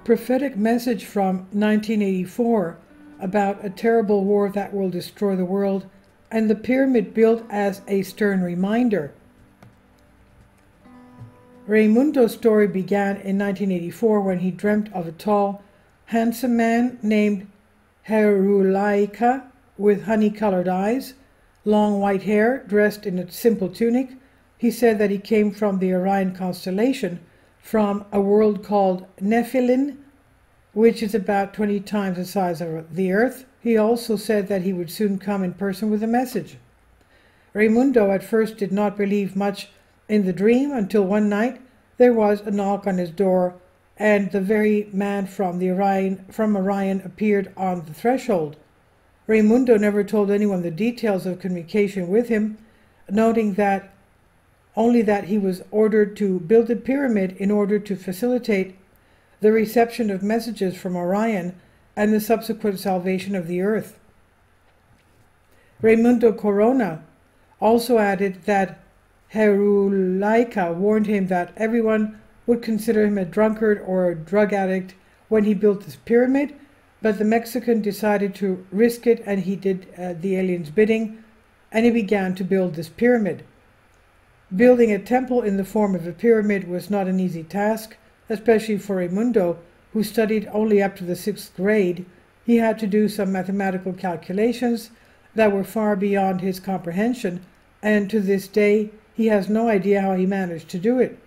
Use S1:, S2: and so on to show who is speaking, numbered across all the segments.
S1: prophetic message from 1984 about a terrible war that will destroy the world, and the pyramid built as a stern reminder. Raimundo's story began in 1984 when he dreamt of a tall, handsome man named Herulaika with honey-colored eyes, long white hair, dressed in a simple tunic. He said that he came from the Orion constellation, from a world called Nephilim, which is about 20 times the size of the Earth. He also said that he would soon come in person with a message. Raimundo at first did not believe much in the dream until one night there was a knock on his door, and the very man from Orion appeared on the threshold. Raimundo never told anyone the details of communication with him, noting that only that he was ordered to build a pyramid in order to facilitate the reception of messages from Orion and the subsequent salvation of the earth. Raimundo Corona also added that Herulaika warned him that everyone would consider him a drunkard or a drug addict when he built this pyramid, but the Mexican decided to risk it, and he did the alien's bidding, and he began to build this pyramid. Building a temple in the form of a pyramid was not an easy task, especially for Raimundo, who studied only up to the 6th grade. He had to do some mathematical calculations that were far beyond his comprehension, and to this day he has no idea how he managed to do it.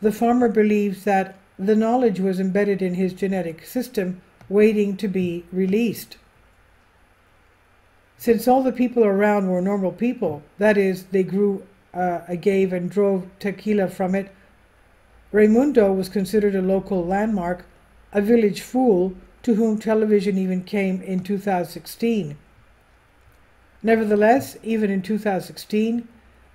S1: The farmer believes that the knowledge was embedded in his genetic system, waiting to be released. Since all the people around were normal people, that is, they grew agave and drove tequila from it, Raimundo was considered a local landmark, a village fool to whom television even came in 2016. Nevertheless, even in 2016,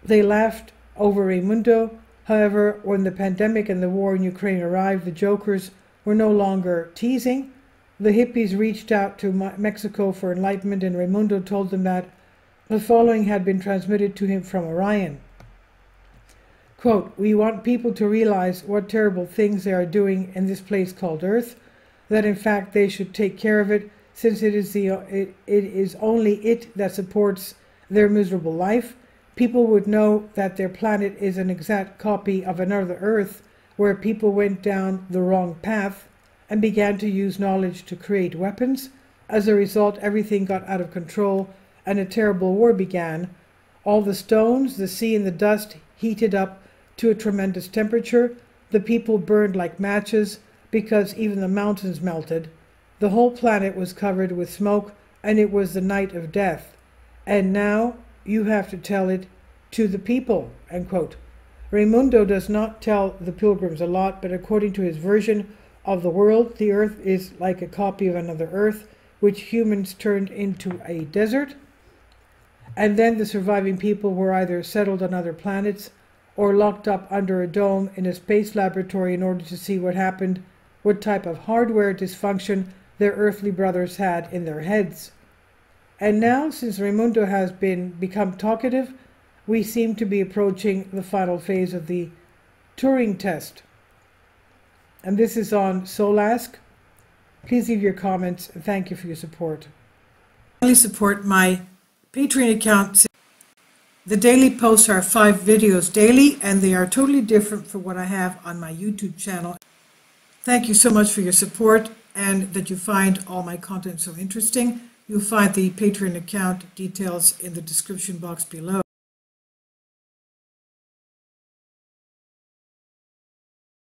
S1: they laughed over Raimundo. However, when the pandemic and the war in Ukraine arrived, the jokers were no longer teasing. The hippies reached out to Mexico for enlightenment, and Raimundo told them that the following had been transmitted to him from Orion. Quote, "We want people to realize what terrible things they are doing in this place called Earth, that in fact they should take care of it, since it is only it that supports their miserable life. People would know that their planet is an exact copy of another Earth where people went down the wrong path and began to use knowledge to create weapons. As a result, everything got out of control and a terrible war began. All the stones, the sea, and the dust heated up to a tremendous temperature. The people burned like matches because even the mountains melted. The whole planet was covered with smoke, and it was the night of death. And now you have to tell it to the people." End quote. Raimundo does not tell the pilgrims a lot, but according to his version of the world, the Earth is like a copy of another Earth, which humans turned into a desert. And then the surviving people were either settled on other planets or locked up under a dome in a space laboratory in order to see what happened, what type of hardware dysfunction their earthly brothers had in their heads. And now, since Raimundo has become talkative, we seem to be approaching the final phase of the Turing test. And this is on Solask. Please leave your comments, and thank you for your support. Please support my Patreon account. The daily posts are 5 videos daily, and they are totally different from what I have on my YouTube channel. Thank you so much for your support, and that you find all my content so interesting. You'll find the Patreon account details in the description box below.